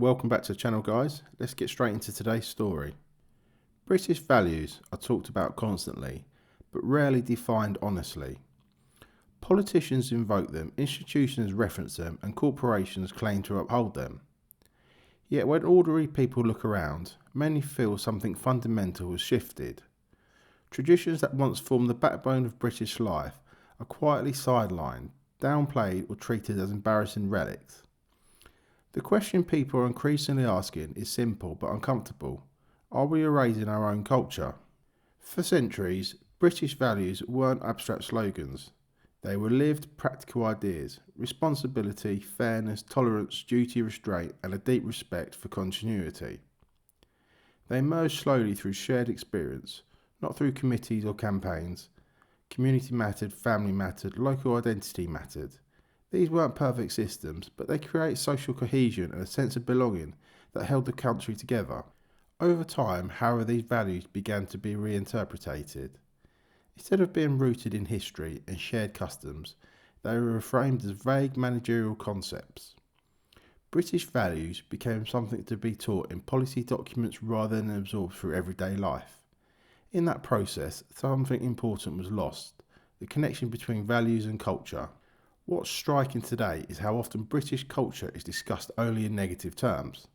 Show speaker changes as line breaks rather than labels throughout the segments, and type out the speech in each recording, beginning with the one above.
Welcome back to the channel, guys. Let's get straight into today's story. British values are talked about constantly, but rarely defined honestly. Politicians invoke them, institutions reference them, and corporations claim to uphold them. Yet when ordinary people look around, many feel something fundamental has shifted. Traditions that once formed the backbone of British life are quietly sidelined, downplayed, or treated as embarrassing relics. The question people are increasingly asking is simple but uncomfortable. Are we erasing our own culture? For centuries, British values weren't abstract slogans. They were lived, practical ideas: responsibility, fairness, tolerance, duty, restraint, and a deep respect for continuity. They emerged slowly through shared experience, not through committees or campaigns. Community mattered, family mattered, local identity mattered. These weren't perfect systems, but they created social cohesion and a sense of belonging that held the country together. Over time, however, these values began to be reinterpreted. Instead of being rooted in history and shared customs, they were reframed as vague managerial concepts. British values became something to be taught in policy documents rather than absorbed through everyday life. In that process, something important was lost: the connection between values and culture. What's striking today is how often British culture is discussed only in negative terms.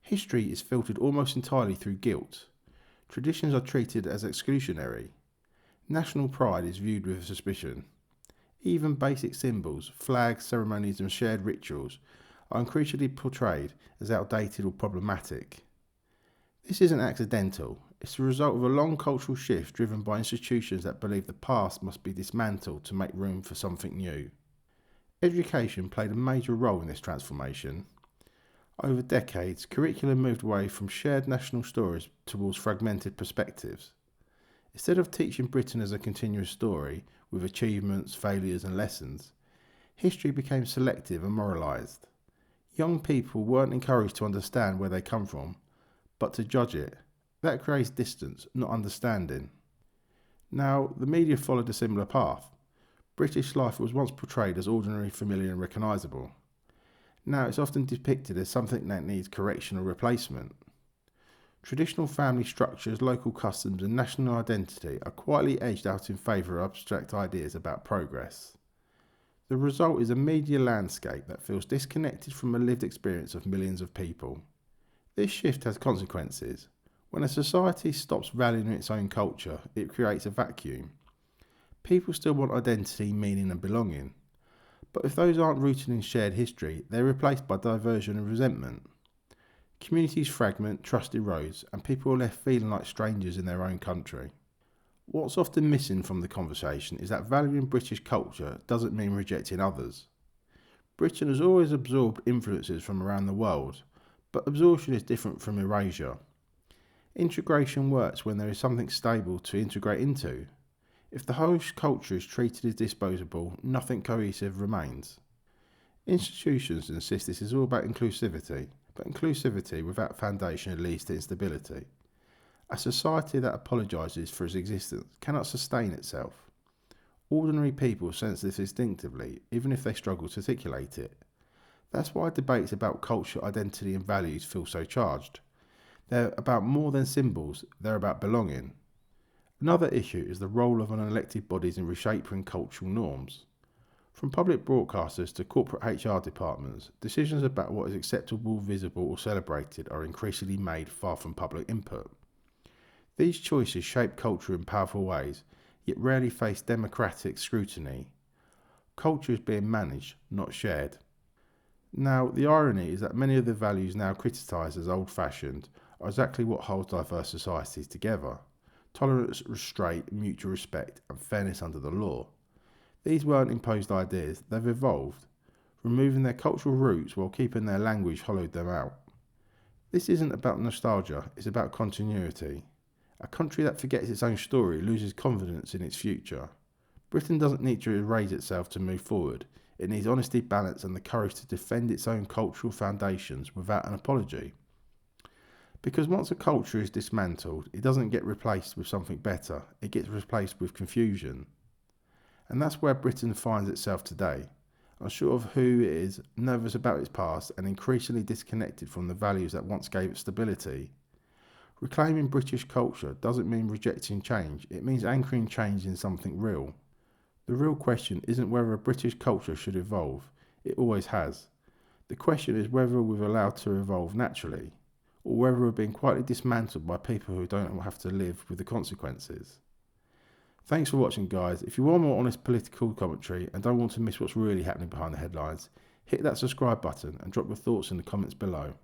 History is filtered almost entirely through guilt. Traditions are treated as exclusionary. National pride is viewed with suspicion. Even basic symbols, flags, ceremonies, and shared rituals are increasingly portrayed as outdated or problematic. This isn't accidental. It's the result of a long cultural shift driven by institutions that believe the past must be dismantled to make room for something new. Education played a major role in this transformation. Over decades, curriculum moved away from shared national stories towards fragmented perspectives. Instead of teaching Britain as a continuous story, with achievements, failures, and lessons, history became selective and moralised. Young people weren't encouraged to understand where they come from, but to judge it. That creates distance, not understanding. Now, the media followed a similar path. British life was once portrayed as ordinary, familiar, and recognisable. Now it's often depicted as something that needs correction or replacement. Traditional family structures, local customs, and national identity are quietly edged out in favour of abstract ideas about progress. The result is a media landscape that feels disconnected from the lived experience of millions of people. This shift has consequences. When a society stops valuing its own culture, it creates a vacuum. People still want identity, meaning, and belonging. But if those aren't rooted in shared history, they're replaced by diversion and resentment. Communities fragment, trust erodes, and people are left feeling like strangers in their own country. What's often missing from the conversation is that valuing British culture doesn't mean rejecting others. Britain has always absorbed influences from around the world, but absorption is different from erasure. Integration works when there is something stable to integrate into. If the host culture is treated as disposable, nothing cohesive remains. Institutions insist this is all about inclusivity, but inclusivity without foundation leads to instability. A society that apologises for its existence cannot sustain itself. Ordinary people sense this instinctively, even if they struggle to articulate it. That's why debates about culture, identity, and values feel so charged. They're about more than symbols, they're about belonging. Another issue is the role of unelected bodies in reshaping cultural norms. From public broadcasters to corporate HR departments, decisions about what is acceptable, visible, or celebrated are increasingly made far from public input. These choices shape culture in powerful ways, yet rarely face democratic scrutiny. Culture is being managed, not shared. Now, the irony is that many of the values now criticised as old-fashioned are exactly what holds diverse societies together: tolerance, restraint, mutual respect, and fairness under the law. These weren't imposed ideas, they've evolved. Removing their cultural roots while keeping their language hollowed them out. This isn't about nostalgia, it's about continuity. A country that forgets its own story loses confidence in its future. Britain doesn't need to erase itself to move forward. It needs honesty, balance, and the courage to defend its own cultural foundations without an apology. Because once a culture is dismantled, it doesn't get replaced with something better, it gets replaced with confusion. And that's where Britain finds itself today. unsure of who it is, nervous about its past, and increasingly disconnected from the values that once gave it stability. Reclaiming British culture doesn't mean rejecting change, it means anchoring change in something real. The real question isn't whether a British culture should evolve, it always has. The question is whether we're allowed to evolve naturally, or whether we're being quietly dismantled by people who don't have to live with the consequences. Thanks for watching, guys. If you want more honest political commentary and don't want to miss what's really happening behind the headlines, hit that subscribe button and drop your thoughts in the comments below.